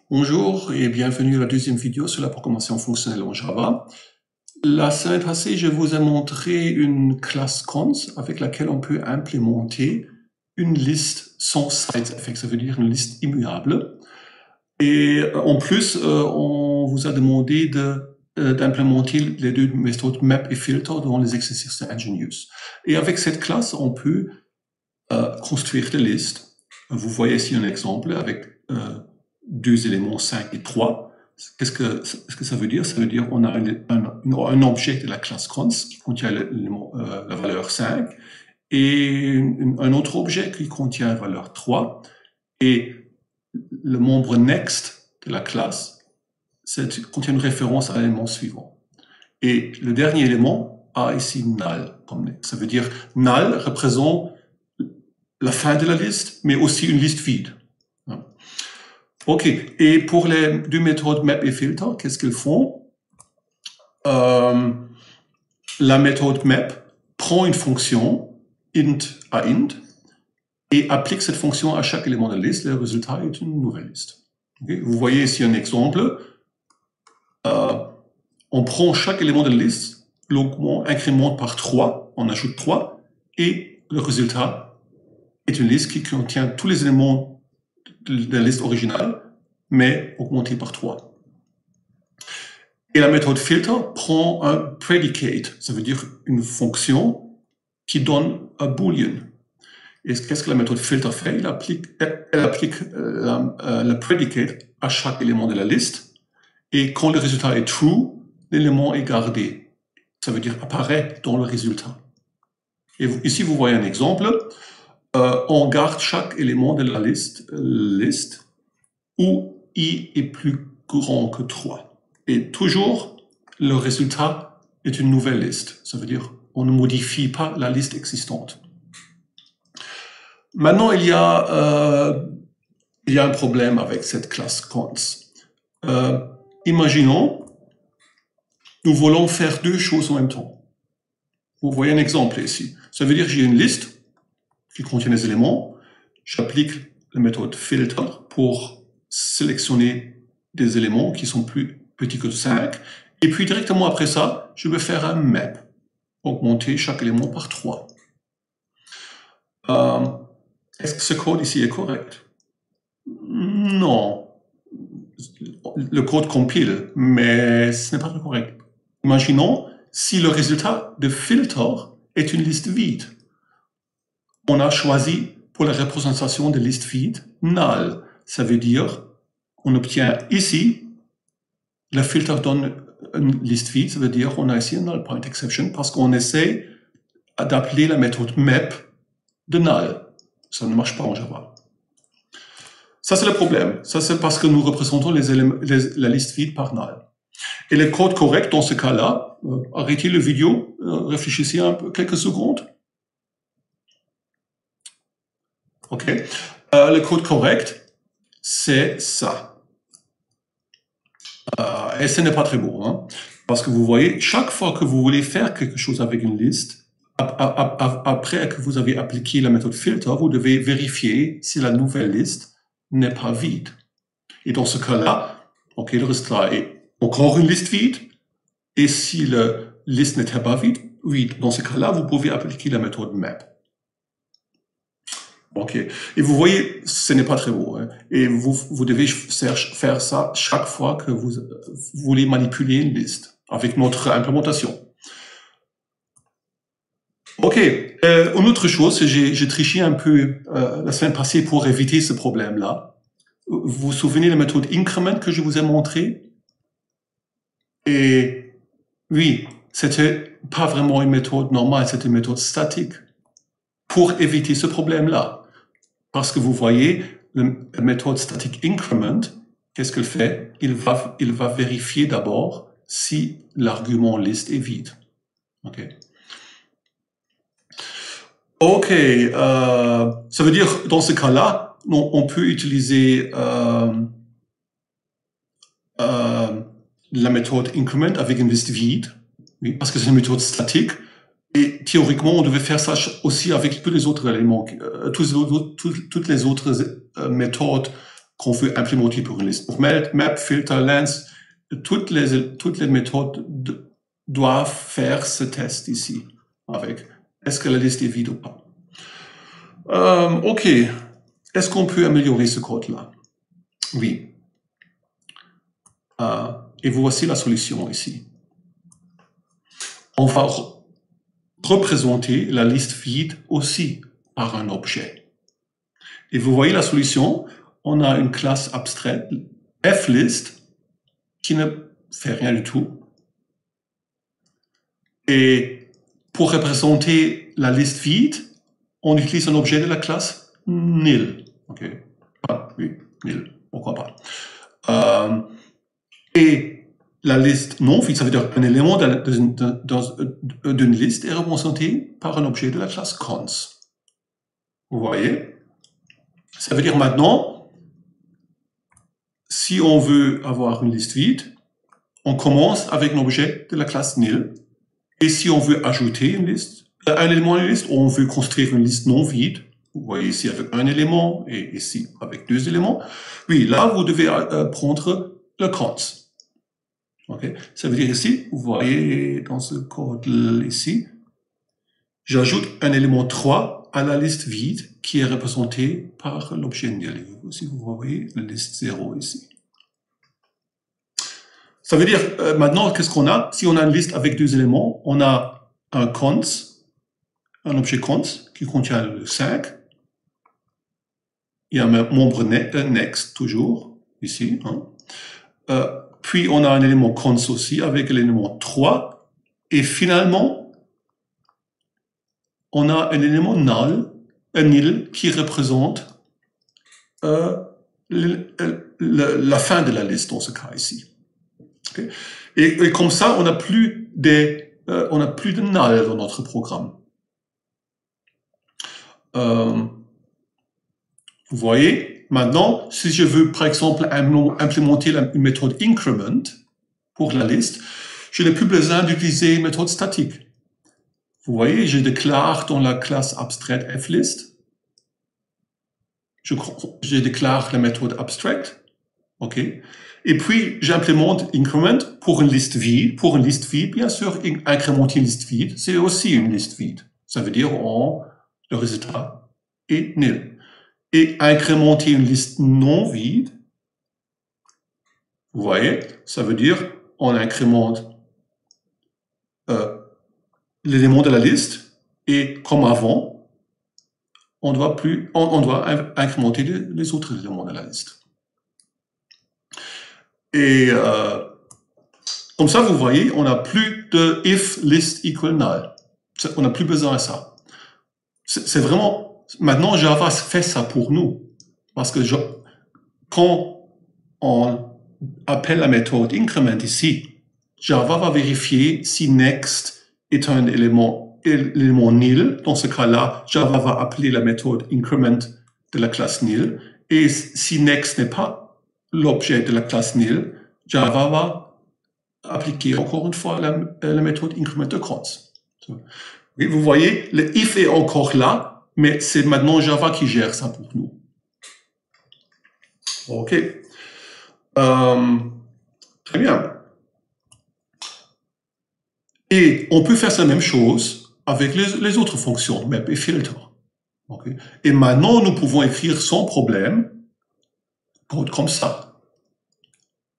Bonjour et bienvenue à la deuxième vidéo sur la programmation fonctionnelle en Java. La semaine passée, je vous ai montré une classe cons avec laquelle on peut implémenter une liste sans side effect, ça veut dire une liste immuable. Et en plus, on vous a demandé d'implémenter les deux méthodes map et filter dans les exercices de Ingenious. Et avec cette classe, on peut construire des listes. Vous voyez ici un exemple avec deux éléments 5 et 3. Qu'est-ce que ça veut dire? Ça veut dire qu'on a un objet de la classe cons qui contient la valeur 5 et un autre objet qui contient la valeur 3. Et le membre next de la classe contient une référence à l'élément suivant. Et le dernier élément a ici null. Ça veut dire null représente la fin de la liste, mais aussi une liste vide. Ok, et pour les deux méthodes map et filter, qu'est-ce qu'ils font? La méthode map prend une fonction int à int et applique cette fonction à chaque élément de la liste. Le résultat est une nouvelle liste. Okay? Vous voyez ici un exemple. On prend chaque élément de la liste, l'augmente, incrémente par 3, on ajoute 3, et le résultat est une liste qui contient tous les éléments de la liste originale, mais augmenté par 3. Et la méthode filter prend un predicate, ça veut dire une fonction qui donne un boolean. Et qu'est-ce que la méthode filter fait? Elle applique le predicate à chaque élément de la liste, et quand le résultat est true, l'élément est gardé. Ça veut dire apparaît dans le résultat. Et ici, vous voyez un exemple. On garde chaque élément de la liste où i est plus grand que 3. Et toujours, le résultat est une nouvelle liste. Ça veut dire on ne modifie pas la liste existante. Maintenant, il y a un problème avec cette classe cons. Imaginons, nous voulons faire deux choses en même temps. Vous voyez un exemple ici. Ça veut dire que j'ai une liste qui contient des éléments. J'applique la méthode filter pour sélectionner des éléments qui sont plus petits que 5. Et puis directement après ça, je vais faire un map. Augmenter chaque élément par 3. Est-ce que ce code ici est correct? Non. Le code compile, mais ce n'est pas correct. Imaginons si le résultat de filter est une liste vide. On a choisi pour la représentation de liste vide null. Ça veut dire qu'on obtient ici, le filter donne une liste vide, ça veut dire qu'on a ici un null point exception parce qu'on essaie d'appeler la méthode map de null. Ça ne marche pas en Java. Ça, c'est le problème. Ça, c'est parce que nous représentons la liste vide par null. Et le code correct dans ce cas-là, arrêtez la vidéo, réfléchissez un peu, quelques secondes. Ok. Le code correct, c'est ça. Et ce n'est pas très beau, hein, parce que vous voyez, chaque fois que vous voulez faire quelque chose avec une liste, après que vous avez appliqué la méthode filter, vous devez vérifier si la nouvelle liste n'est pas vide. Et dans ce cas-là, ok, le résultat est encore une liste vide. Et si la liste n'était pas vide, dans ce cas-là, vous pouvez appliquer la méthode map. Ok. Et vous voyez, ce n'est pas très beau. Hein. Et vous devez faire ça chaque fois que vous voulez manipuler une liste avec notre implémentation. Ok. Une autre chose, j'ai triché un peu la semaine passée pour éviter ce problème-là. Vous vous souvenez de la méthode increment que je vous ai montrée? Et oui, c'était pas vraiment une méthode normale, c'était une méthode statique pour éviter ce problème-là. Parce que vous voyez, la méthode static increment, qu'est-ce qu'elle fait? Il va vérifier d'abord si l'argument liste est vide. Ok. Ok, ça veut dire, dans ce cas-là, on peut utiliser la méthode increment avec une liste vide, oui, parce que c'est une méthode statique. Et théoriquement, on devait faire ça aussi avec tous les autres éléments, toutes les autres méthodes qu'on veut implémenter pour une liste. Pour map, filter, lens, toutes les méthodes doivent faire ce test ici, avec est-ce que la liste est vide ou pas. OK. Est-ce qu'on peut améliorer ce code-là? Oui. Et voici la solution ici. On va représenter la liste vide aussi par un objet. Et vous voyez la solution, on a une classe abstraite, flist, qui ne fait rien du tout. Et pour représenter la liste vide, on utilise un objet de la classe nil. OK. Oui, nil, pourquoi pas. Et la liste non vide, ça veut dire un élément d'une liste est représenté par un objet de la classe cons. Vous voyez? Ça veut dire maintenant, si on veut avoir une liste vide, on commence avec un objet de la classe nil. Et si on veut ajouter une liste, un élément à une liste, ou on veut construire une liste non vide, vous voyez ici avec un élément et ici avec 2 éléments, oui, là, vous devez prendre le cons. Okay. Ça veut dire ici, vous voyez dans ce code ici, j'ajoute un élément 3 à la liste vide qui est représentée par l'objet nil. Si vous voyez la liste 0 ici. Ça veut dire, maintenant, qu'est-ce qu'on a? Si on a une liste avec 2 éléments, on a un cons, un objet cons qui contient le 5. Il y a un membre next, toujours, ici. Hein. Puis, on a un élément cons aussi avec l'élément 3. Et finalement, on a un élément nil qui représente la fin de la liste dans ce cas ici. Okay. Et comme ça, on n'a plus de null dans notre programme. Vous voyez, maintenant, si je veux, par exemple, implémenter une méthode increment pour la liste, je n'ai plus besoin d'utiliser une méthode statique. Vous voyez, je déclare dans la classe abstraite flist, je déclare la méthode abstract, ok. Et puis, j'implémente increment pour une liste vide. Pour une liste vide, bien sûr, incrémenter une liste vide, c'est aussi une liste vide. Ça veut dire le résultat est nil. Et incrémenter une liste non vide, vous voyez, ça veut dire on incrémente l'élément de la liste et comme avant, on doit incrémenter les autres éléments de la liste. Et comme ça, vous voyez, on n'a plus de if list equal null. On n'a plus besoin de ça. C'est vraiment, maintenant Java fait ça pour nous. Parce que quand on appelle la méthode increment ici, Java va vérifier si next est un élément nil. Dans ce cas-là, Java va appeler la méthode increment de la classe nil. Et si next n'est pas l'objet de la classe nil, Java va appliquer encore une fois la méthode increment de cons. Et vous voyez, le if est encore là, mais c'est maintenant Java qui gère ça pour nous. OK. Très bien. Et on peut faire la même chose avec les autres fonctions, map et filter. Okay. Et maintenant, nous pouvons écrire sans problème code comme ça.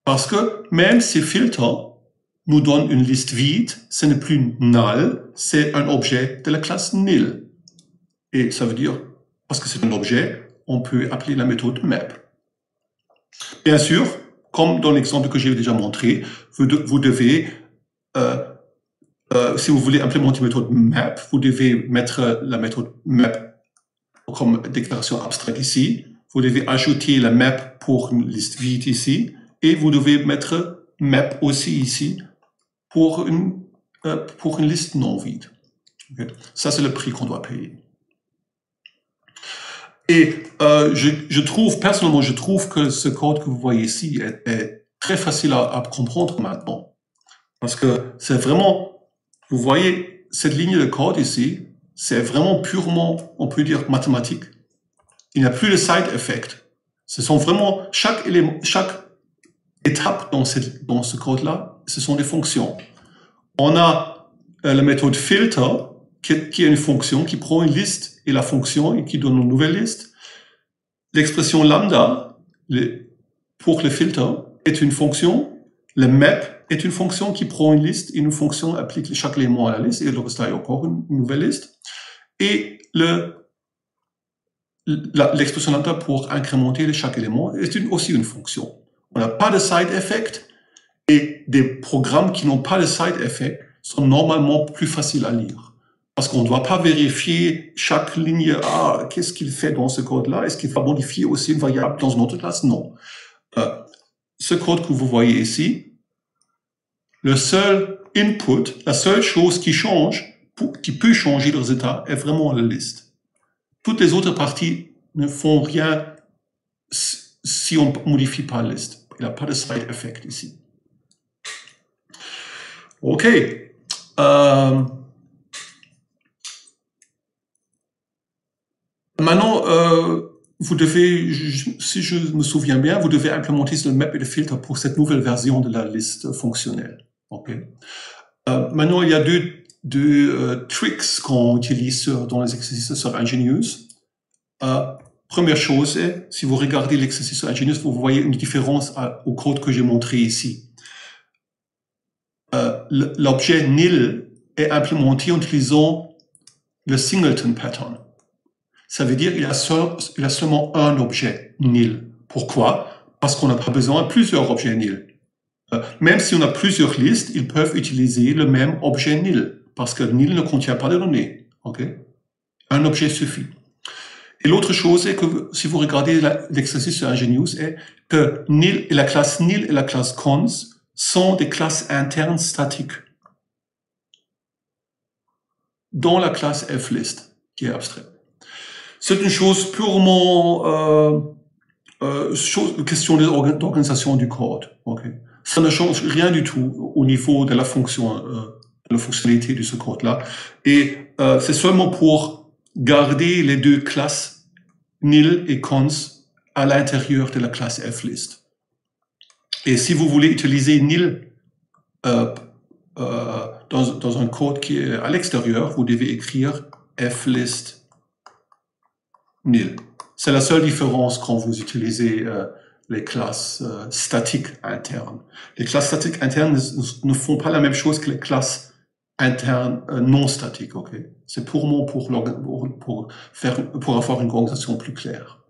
Parce que même si filter nous donne une liste vide, ce n'est plus null, c'est un objet de la classe nil. Et ça veut dire, parce que c'est un objet, on peut appeler la méthode map. Bien sûr, comme dans l'exemple que j'ai déjà montré, vous devez, si vous voulez implémenter la méthode map, vous devez mettre la méthode map comme déclaration abstraite ici. Vous devez ajouter la map pour une liste vide ici. Et vous devez mettre map aussi ici pour une liste non vide. Okay. Ça, c'est le prix qu'on doit payer. Et personnellement, je trouve que ce code que vous voyez ici est très facile à comprendre maintenant. Parce que c'est vraiment, vous voyez, cette ligne de code ici, c'est vraiment purement, on peut dire, mathématique. Il n'y a plus de side effect. Ce sont vraiment, chaque étape dans ce code-là, ce sont des fonctions. On a la méthode filter, qui est une fonction qui prend une liste et la fonction et qui donne une nouvelle liste. L'expression lambda, pour le filter, est une fonction. Le map est une fonction qui prend une liste et une fonction applique chaque élément à la liste et le reste, il y a encore une nouvelle liste. Et l'expression lambda pour incrémenter chaque élément est aussi une fonction. On n'a pas de side effect et des programmes qui n'ont pas de side effect sont normalement plus faciles à lire. Parce qu'on ne doit pas vérifier chaque ligne, qu'est-ce qu'il fait dans ce code-là? Est-ce qu'il va modifier aussi une variable dans une autre classe? Non. Ce code que vous voyez ici, le seul input, la seule chose qui change, qui peut changer le résultat, est vraiment la liste. Toutes les autres parties ne font rien si on ne modifie pas la liste. Il n'y a pas de side effect ici. OK. Maintenant, vous devez, si je me souviens bien, vous devez implémenter le map et le filtre pour cette nouvelle version de la liste fonctionnelle. Okay. Maintenant, il y a deux tricks qu'on utilise dans les exercices sur Ingenious. Première chose, si vous regardez l'exercice sur Ingenious, vous voyez une différence au code que j'ai montré ici. L'objet nil est implémenté en utilisant le singleton pattern. Ça veut dire qu'il a seulement un objet nil. Pourquoi? Parce qu'on n'a pas besoin de plusieurs objets nil. Même si on a plusieurs listes, ils peuvent utiliser le même objet nil, parce que nil ne contient pas de données. Okay? Un objet suffit. Et l'autre chose est que, si vous regardez l'exercice sur Ingenious, est que nil et la classe nil et la classe cons sont des classes internes statiques dans la classe flist, qui est abstraite. C'est une chose purement question d'organisation du code. Okay. Ça ne change rien du tout au niveau de la fonction, la fonctionnalité de ce code-là. Et c'est seulement pour garder les deux classes nil et cons à l'intérieur de la classe flist. Et si vous voulez utiliser nil dans un code qui est à l'extérieur, vous devez écrire flist nil. C'est la seule différence quand vous utilisez les classes statiques internes. Les classes statiques internes ne font pas la même chose que les classes internes non statiques. Okay? C'est purement pour avoir une organisation plus claire.